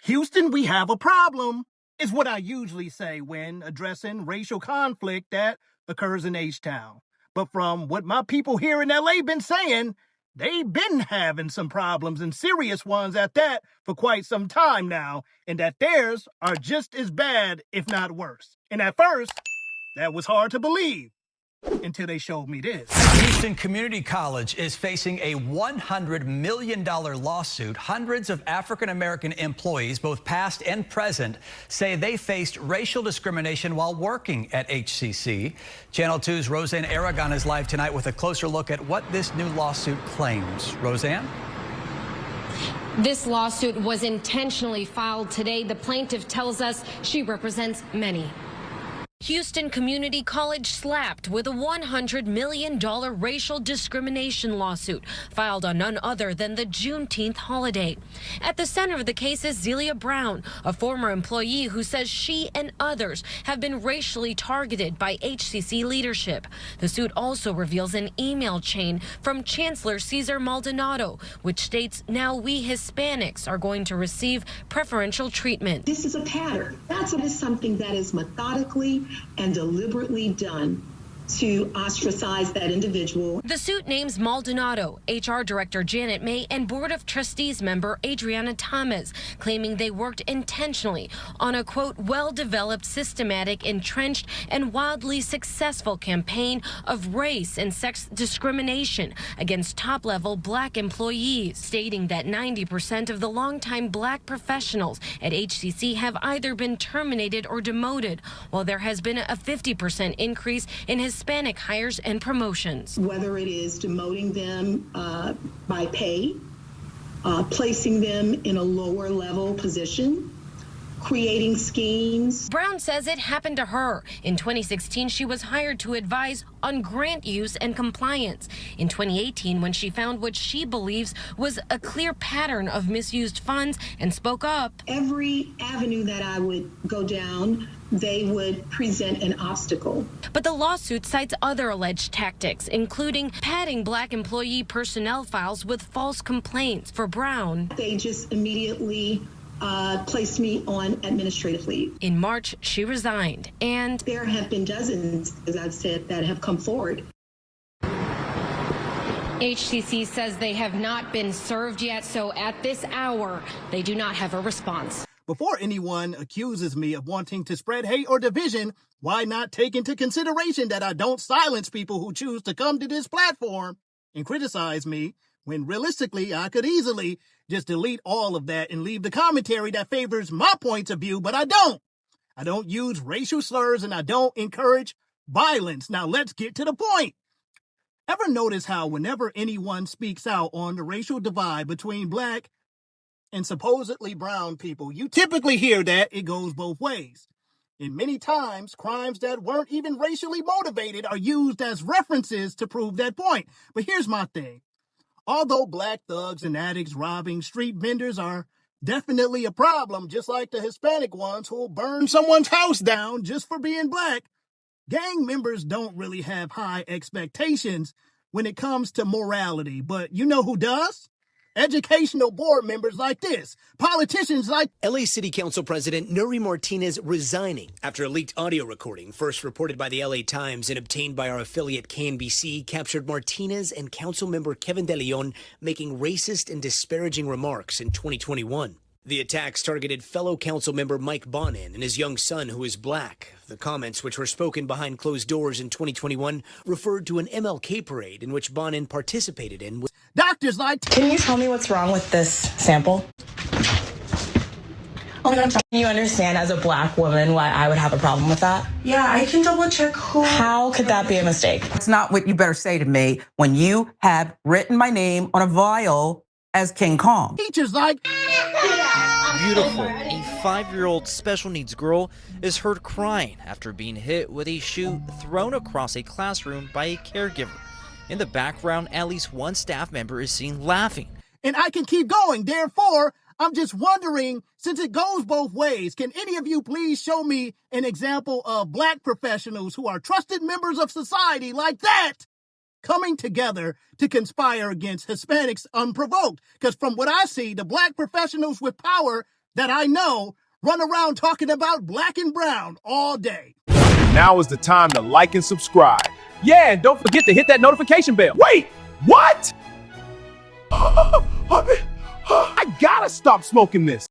Houston, we have a problem, is what I usually say when addressing racial conflict that occurs in H-Town. But from what my people here in LA been saying, they've been having some problems, and serious ones at that, for quite some time now, and that theirs are just as bad, if not worse. And at first, that was hard to believe, until they showed me this. Houston Community College is facing a $100 million lawsuit. Hundreds of African-American employees, both past and present, say they faced racial discrimination while working at HCC. Channel 2's Roseanne Aragon is live tonight with a closer look at what this new lawsuit claims. Roseanne? This lawsuit was intentionally filed today. The plaintiff tells us she represents many. Houston Community College slapped with a $100 million racial discrimination lawsuit filed on none other than the Juneteenth holiday. At the center of the case is Zelia Brown, a former employee who says she and others have been racially targeted by HCC leadership. The suit also reveals an email chain from Chancellor Cesar Maldonado, which states now we Hispanics are going to receive preferential treatment. This is a pattern. That's something that is methodically and deliberately done to ostracize that individual. The suit names Maldonado, HR Director Janet May, and Board of Trustees member Adriana Thomas, claiming they worked intentionally on a, quote, well-developed, systematic, entrenched, and wildly successful campaign of race and sex discrimination against top-level black employees, stating that 90% of the longtime black professionals at HCC have either been terminated or demoted, while there has been a 50% increase in Hispanic hires and promotions. Whether it is demoting them by pay, placing them in a lower level position, creating schemes. Brown says it happened to her. In 2016, she was hired to advise on grant use and compliance. In 2018, when she found what she believes was a clear pattern of misused funds and spoke up. Every avenue that I would go down, they would present an obstacle. But the lawsuit cites other alleged tactics, including padding black employee personnel files with false complaints. For Brown, they just immediately placed me on administrative leave. In March, she resigned, and there have been dozens, as I've said, that have come forward. HCC says they have not been served yet, so at this hour, they do not have a response. Before anyone accuses me of wanting to spread hate or division, why not take into consideration that I don't silence people who choose to come to this platform and criticize me, when realistically I could easily just delete all of that and leave the commentary that favors my points of view, but I don't. I don't use racial slurs and I don't encourage violence. Now let's get to the point. Ever notice how whenever anyone speaks out on the racial divide between black and supposedly brown people, you typically hear that it goes both ways. And many times, crimes that weren't even racially motivated are used as references to prove that point. But here's my thing. Although black thugs and addicts robbing street vendors are definitely a problem, just like the Hispanic ones who'll burn someone's house down just for being black, gang members don't really have high expectations when it comes to morality. But you know who does? Educational board members like this, politicians like LA City Council President Nuri Martinez resigning after a leaked audio recording, first reported by the LA Times and obtained by our affiliate KNBC, captured Martinez and council member Kevin De Leon making racist and disparaging remarks in 2021. The attacks targeted fellow council member Mike Bonin and his young son, who is black. The comments, which were spoken behind closed doors in 2021, referred to an MLK parade in which Bonin participated in. Doctors like... Can you tell me what's wrong with this sample? Can you understand as a black woman why I would have a problem with that? Yeah, I can double check who... How could that be a mistake? That's not what you better say to me when you have written my name on a vial as King Kong. Teachers like... Beautiful. A 5-year-old special needs girl is heard crying after being hit with a shoe thrown across a classroom by a caregiver. In the background, at least one staff member is seen laughing. And I can keep going. Therefore, I'm just wondering, since it goes both ways, can any of you please show me an example of black professionals who are trusted members of society like that coming together to conspire against Hispanics unprovoked? Because from what I see, the black professionals with power that I know run around talking about black and brown all day. Now is the time to like and subscribe. Yeah, and don't forget to hit that notification bell. Wait, what? I gotta stop smoking this.